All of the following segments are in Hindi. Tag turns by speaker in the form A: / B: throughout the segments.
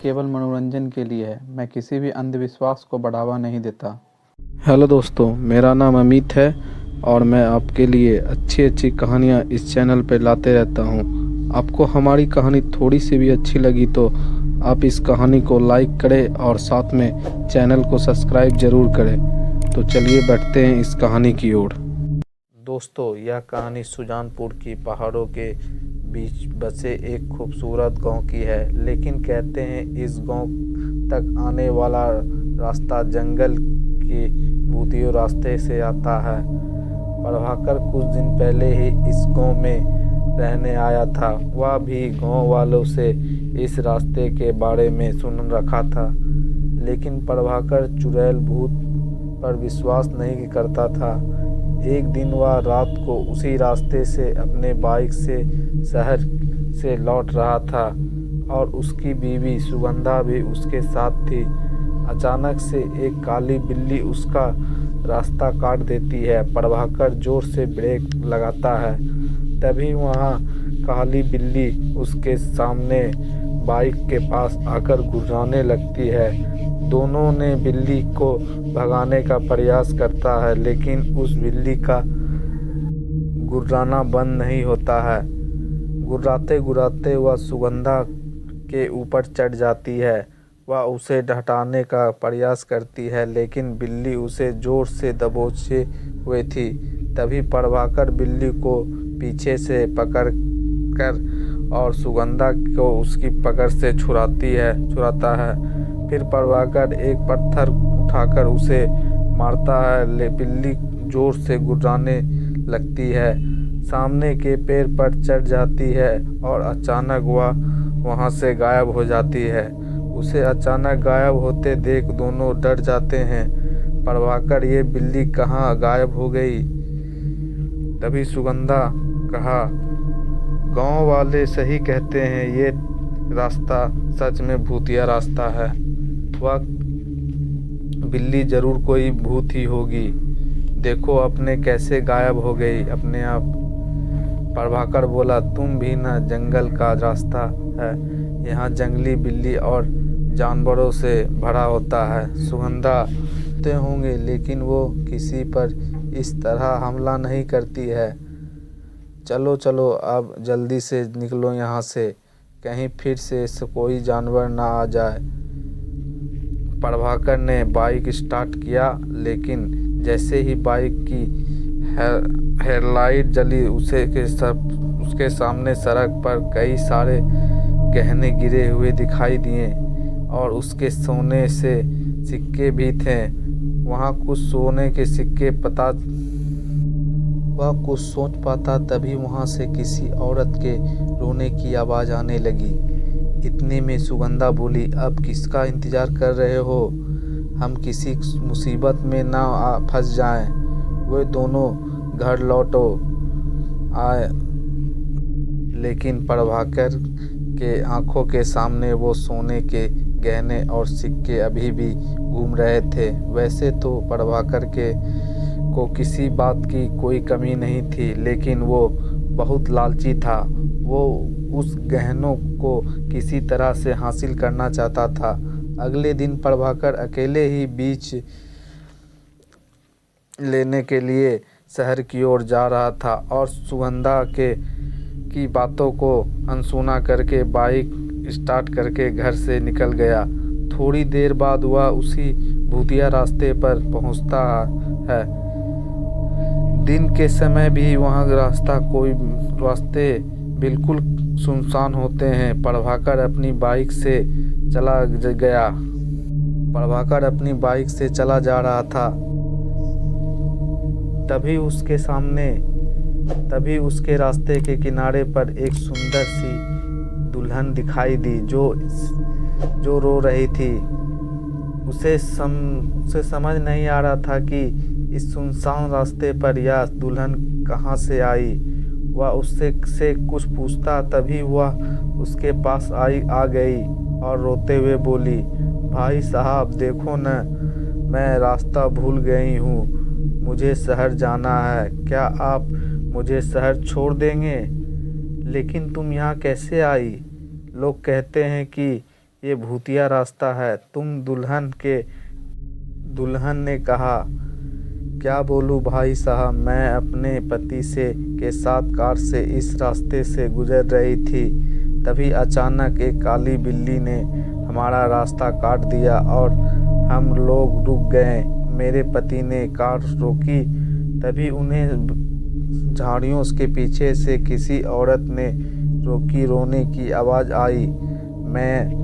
A: केवल मनोरंजन के लिए है। मैं किसी भी अंधविश्वास को बढ़ावा नहीं देता। हेलो दोस्तों, मेरा नाम अमित है और मैं आपके लिए अच्छी अच्छी कहानियाँ इस चैनल पर लाते रहता हूँ। आपको हमारी कहानी थोड़ी सी भी अच्छी लगी तो आप इस कहानी को लाइक करें और साथ में चैनल को सब्सक्राइब ज़रूर करें। तो चलिए बढ़ते हैं इस कहानी की ओर। दोस्तों, यह कहानी सुजानपुर की पहाड़ों के बीच बसे एक खूबसूरत गांव की है। लेकिन कहते हैं इस गांव तक आने वाला रास्ता जंगल के भूतियों रास्ते से आता है। प्रभाकर कुछ दिन पहले ही इस गांव में रहने आया था। वह भी गांव वालों से इस रास्ते के बारे में सुन रखा था, लेकिन प्रभाकर चुड़ैल भूत पर विश्वास नहीं करता था। एक दिन वह रात को उसी रास्ते से अपने बाइक से शहर से लौट रहा था और उसकी बीवी सुगंधा भी उसके साथ थी। अचानक से एक काली बिल्ली उसका रास्ता काट देती है। प्रभाकर जोर से ब्रेक लगाता है, तभी वहाँ काली बिल्ली उसके सामने बाइक के पास आकर गुर्राने लगती है। दोनों ने बिल्ली को भगाने का प्रयास करता है, लेकिन उस बिल्ली का गुर्राना बंद नहीं होता है। गुर्राते गुर्राते वह सुगंधा के ऊपर चढ़ जाती है। वह उसे हटाने का प्रयास करती है, लेकिन बिल्ली उसे जोर से दबोचे हुए थी। तभी प्रभाकर बिल्ली को पीछे से पकड़कर और सुगंधा को उसकी पकड़ से छुड़ाता है। फिर प्रभाकर एक पत्थर उठाकर उसे मारता है। बिल्ली जोर से गुर्राने लगती है, सामने के पेड़ पर चढ़ जाती है और अचानक वह वहां से गायब हो जाती है। उसे अचानक गायब होते देख दोनों डर जाते हैं। प्रभाकर, ये बिल्ली कहाँ गायब हो गई? तभी सुगंधा कहा, गांव वाले सही कहते हैं, ये रास्ता सच में भूतिया रास्ता है। वह बिल्ली जरूर कोई भूत ही होगी। देखो अपने कैसे गायब हो गई अपने आप। प्रभाकर बोला, तुम भी ना, जंगल का रास्ता है, यहाँ जंगली बिल्ली और जानवरों से भरा होता है। सुगंधा होते होंगे, लेकिन वो किसी पर इस तरह हमला नहीं करती है। चलो चलो अब जल्दी से निकलो यहाँ से, कहीं फिर से कोई जानवर ना आ जाए। प्रभाकर ने बाइक स्टार्ट किया, लेकिन जैसे ही बाइक की हेडलाइट जली उसके सामने सड़क पर कई सारे गहने गिरे हुए दिखाई दिए और उसके सोने से सिक्के भी थे। वहाँ कुछ सोने के सिक्के वह कुछ सोच पाता तभी वहाँ से किसी औरत के रोने की आवाज़ आने लगी। इतने में सुगंधा बोली, अब किसका इंतज़ार कर रहे हो? हम किसी मुसीबत में ना फंस जाएं। वे दोनों घर लौटो आए, लेकिन प्रभाकर के आंखों के सामने वो सोने के गहने और सिक्के अभी भी घूम रहे थे। वैसे तो प्रभाकर को किसी बात की कोई कमी नहीं थी, लेकिन वो बहुत लालची था। वो उस गहनों को किसी तरह से हासिल करना चाहता था। अगले दिन प्रभाकर अकेले ही बीच लेने के लिए शहर की ओर जा रहा था और सुगंधा की बातों को अनसुना करके बाइक स्टार्ट करके घर से निकल गया। थोड़ी देर बाद वह उसी भूतिया रास्ते पर पहुंचता है। दिन के समय भी वहाँ रास्ते बिल्कुल सुनसान होते हैं। प्रभाकर अपनी बाइक से चला जा रहा था। तभी उसके रास्ते के किनारे पर एक सुंदर सी दुल्हन दिखाई दी जो रो रही थी। उसे समझ नहीं आ रहा था कि इस सुनसान रास्ते पर यह दुल्हन कहाँ से आई। वह उससे कुछ पूछता, तभी वह उसके पास आ गई और रोते हुए बोली, भाई साहब देखो न, मैं रास्ता भूल गई हूँ, मुझे शहर जाना है, क्या आप मुझे शहर छोड़ देंगे? लेकिन तुम यहाँ कैसे आई? लोग कहते हैं कि ये भूतिया रास्ता है। दुल्हन ने कहा, क्या बोलूं भाई साहब, मैं अपने पति से के साथ कार से इस रास्ते से गुजर रही थी, तभी अचानक एक काली बिल्ली ने हमारा रास्ता काट दिया और हम लोग रुक गए। मेरे पति ने कार रोकी, तभी उन्हें झाड़ियों के पीछे से किसी औरत ने रोकी। रोने की आवाज़ आई। मैं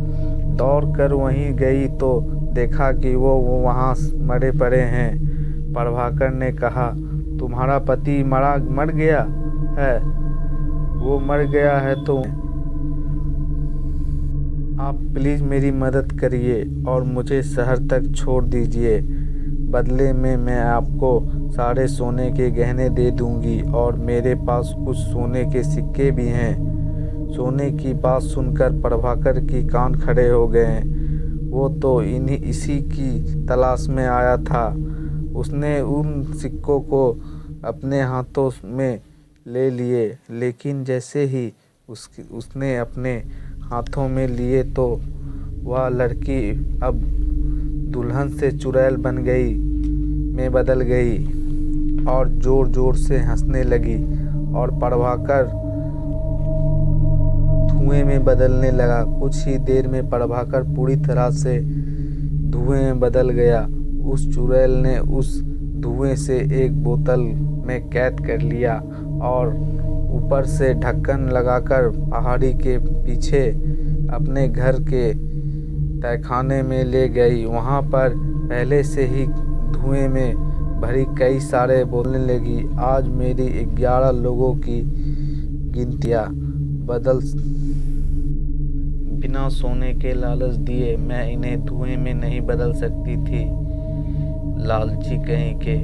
A: दौड़कर वहीं गई तो देखा कि वो वहाँ मरे पड़े हैं। प्रभाकर ने कहा, तुम्हारा पति मर गया है? वो मर गया है तो आप प्लीज़ मेरी मदद करिए और मुझे शहर तक छोड़ दीजिए। बदले में मैं आपको सारे सोने के गहने दे दूंगी और मेरे पास कुछ सोने के सिक्के भी हैं। सोने की बात सुनकर प्रभाकर की कान खड़े हो गए। वो तो इसी की तलाश में आया था। उसने उन सिक्कों को अपने हाथों में ले लिए, लेकिन जैसे ही उसने अपने हाथों में लिए तो वह लड़की अब दुल्हन से चुड़ैल में बदल गई और ज़ोर ज़ोर से हंसने लगी और प्रभाकर धुएं में बदलने लगा। कुछ ही देर में प्रभाकर पूरी तरह से धुएं में बदल गया। उस चुड़ैल ने उस धुएं से एक बोतल में कैद कर लिया और ऊपर से ढक्कन लगाकर पहाड़ी के पीछे अपने घर के तहखाने में ले गई। वहाँ पर पहले से ही धुएं में भरी कई सारे बोलने लगी, आज मेरी 11 लोगों की गिनतियाँ बिना सोने के लालच दिए मैं इन्हें धुएं में नहीं बदल सकती थी। लालची कहीं के,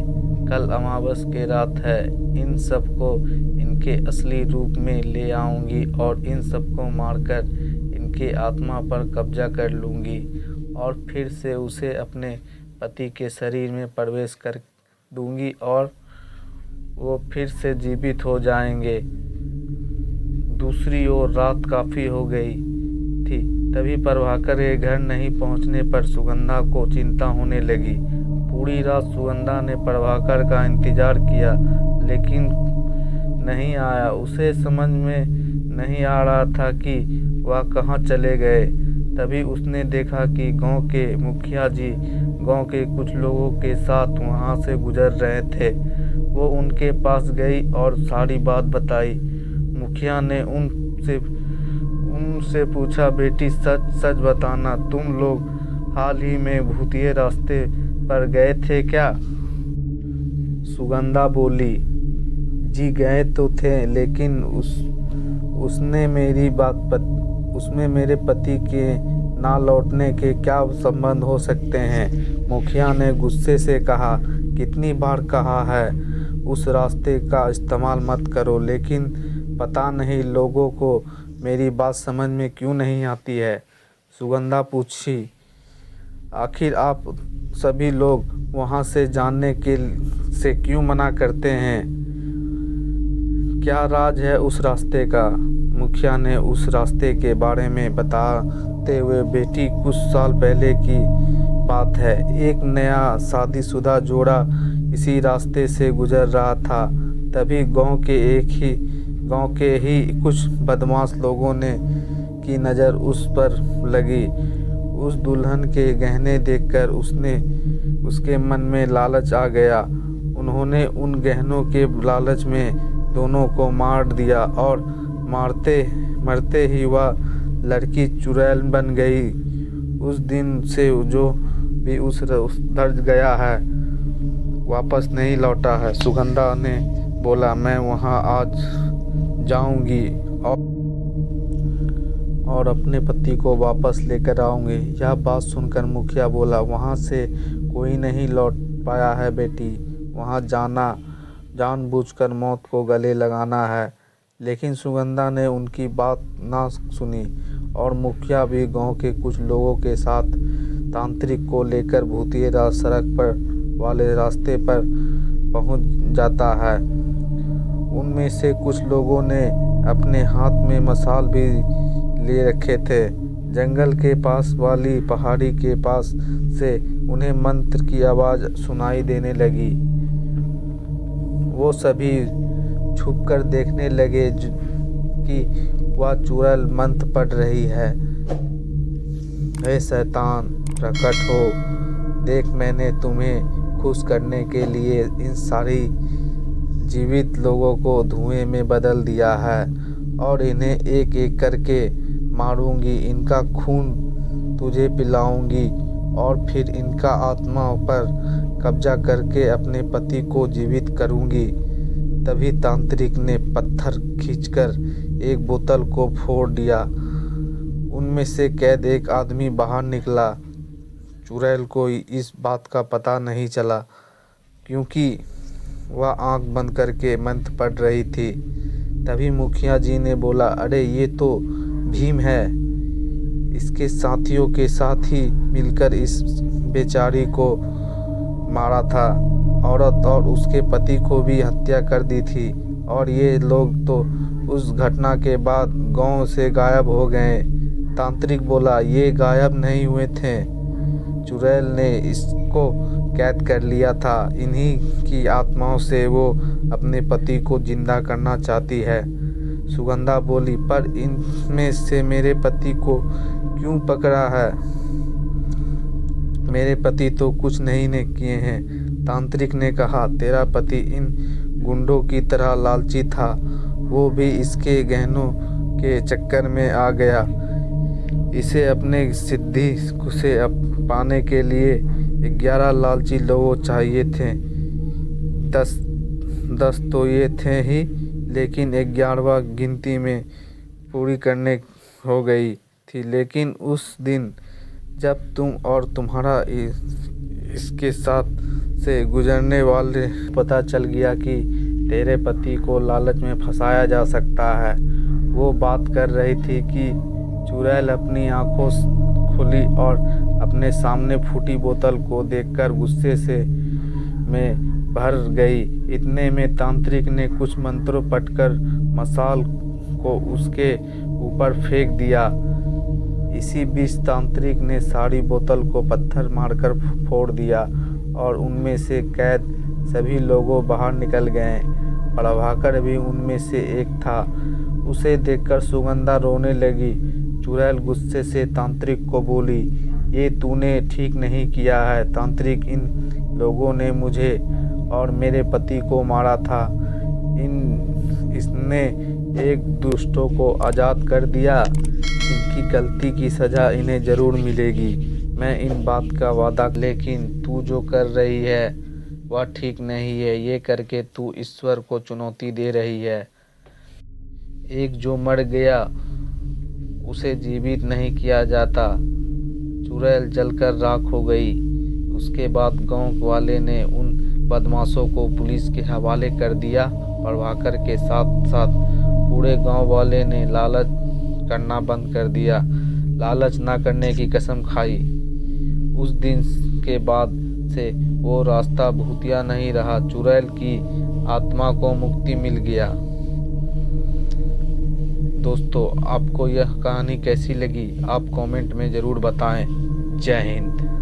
A: कल अमावस की रात है। इन सबको इनके असली रूप में ले आऊंगी और इन सबको मारकर इनके आत्मा पर कब्जा कर लूंगी और फिर से उसे अपने पति के शरीर में प्रवेश कर दूंगी और वो फिर से जीवित हो जाएंगे। दूसरी ओर रात काफ़ी हो गई थी। तभी प्रभाकर के घर नहीं पहुंचने पर सुगंधा को चिंता होने लगी। पूरी रात सुगंधा ने प्रभाकर का इंतजार किया, लेकिन नहीं आया। उसे समझ में नहीं आ रहा था कि वह कहाँ चले गए। तभी उसने देखा कि गांव के मुखिया जी गांव के कुछ लोगों के साथ वहां से गुजर रहे थे। वो उनके पास गई और सारी बात बताई। मुखिया ने उनसे पूछा, बेटी सच बताना, तुम लोग हाल ही में भूतिए रास्ते पर गए थे क्या? सुगंधा बोली, जी गए तो थे, लेकिन उसमें मेरे पति के ना लौटने के क्या संबंध हो सकते हैं? मुखिया ने गुस्से से कहा, कितनी बार कहा है उस रास्ते का इस्तेमाल मत करो, लेकिन पता नहीं लोगों को मेरी बात समझ में क्यों नहीं आती है। सुगंधा पूछी, आखिर आप सभी लोग वहां से जाने से क्यों मना करते हैं? क्या राज है उस रास्ते का? मुखिया ने उस रास्ते के बारे में बताते हुए, बेटी कुछ साल पहले की बात है। एक नया शादीशुदा जोड़ा इसी रास्ते से गुजर रहा था। तभी गांव के ही कुछ बदमाश लोगों की नज़र उस पर लगी। उस दुल्हन के गहने देखकर उसके मन में लालच आ गया। उन्होंने उन गहनों के लालच में दोनों को मार दिया और मरते ही वह लड़की चुड़ैल बन गई। उस दिन से जो भी उस दर्ज गया है वापस नहीं लौटा है। सुगंधा ने बोला, मैं वहां आज जाऊंगी और अपने पति को वापस लेकर आऊंगी। यह बात सुनकर मुखिया बोला, वहां से कोई नहीं लौट पाया है बेटी। वहां जाना जानबूझकर मौत को गले लगाना है। लेकिन सुगंधा ने उनकी बात ना सुनी और मुखिया भी गांव के कुछ लोगों के साथ तांत्रिक को लेकर भूतिए सड़क पर वाले रास्ते पर पहुंच जाता है। उनमें से कुछ लोगों ने अपने हाथ में मशाल भी ले रखे थे, जंगल के पास वाली पहाड़ी के पास से उन्हें मंत्र की आवाज़ सुनाई देने लगी। वो सभी छुपकर देखने लगे कि वह चुड़ैल मंत्र पढ़ रही है। हे शैतान, प्रकट हो, देख मैंने तुम्हें खुश करने के लिए इन सारी जीवित लोगों को धुएं में बदल दिया है और इन्हें एक एक करके मारूंगी। इनका खून तुझे पिलाऊंगी और फिर इनका आत्माओं पर कब्जा करके अपने पति को जीवित करूंगी। तभी तांत्रिक ने पत्थर खींचकर एक बोतल को फोड़ दिया। उनमें से कैद एक आदमी बाहर निकला। चुड़ैल को इस बात का पता नहीं चला क्योंकि वह आंख बंद करके मंत्र पढ़ रही थी। तभी मुखिया जी ने बोला, अरे ये तो भीम है, इसके साथियों के साथ ही मिलकर इस बेचारी को मारा था। औरत और उसके पति को भी हत्या कर दी थी और ये लोग तो उस घटना के बाद गांव से गायब हो गए। तांत्रिक बोला, ये गायब नहीं हुए थे, चुड़ैल ने इसको कैद कर लिया था। इन्हीं की आत्माओं से वो अपने पति को जिंदा करना चाहती है। सुगंधा बोली, पर इनमें से मेरे पति को क्यों पकड़ा है? मेरे पति तो कुछ नहीं ने किए हैं। तांत्रिक ने कहा, तेरा पति इन गुंडों की तरह लालची था, वो भी इसके गहनों के चक्कर में आ गया। इसे अपने सिद्धि से पाने के लिए 11 लालची लोग चाहिए थे। 10 तो ये थे ही, लेकिन 11वां गिनती में पूरी करने हो गई थी। लेकिन उस दिन जब तुम और तुम्हारा इसके साथ से गुजरने वाले पता चल गया कि तेरे पति को लालच में फंसाया जा सकता है। वो बात कर रही थी कि चुड़ैल अपनी आंखों खुली और अपने सामने फूटी बोतल को देखकर गुस्से से में भर गई। इतने में तांत्रिक ने कुछ मंत्रों पढ़कर मसाल को उसके ऊपर फेंक दिया। इसी बीच तांत्रिक ने सारी बोतल को पत्थर मारकर फोड़ दिया और उनमें से कैद सभी लोगों बाहर निकल गए। प्रभाकर भी उनमें से एक था। उसे देखकर सुगंधा रोने लगी। चुड़ैल गुस्से से तांत्रिक को बोली, ये तूने ठीक नहीं किया है तांत्रिक, इन लोगों ने मुझे और मेरे पति को मारा था। इसने एक दुष्टों को आज़ाद कर दिया। इनकी गलती की सज़ा इन्हें ज़रूर मिलेगी, मैं इन बात का वादा। लेकिन तू जो कर रही है वह ठीक नहीं है। ये करके तू ईश्वर को चुनौती दे रही है। एक जो मर गया उसे जीवित नहीं किया जाता। चुड़ैल जलकर राख हो गई। उसके बाद गांव वाले ने उन बदमाशों को पुलिस के हवाले कर दिया। प्रभाकर के साथ साथ पूरे गांव वाले ने लालच करना बंद कर दिया। लालच ना करने की कसम खाई। उस दिन के बाद से वो रास्ता भूतिया नहीं रहा। चुड़ैल की आत्मा को मुक्ति मिल गया। दोस्तों, आपको यह कहानी कैसी लगी आप कमेंट में ज़रूर बताएं। जय हिंद।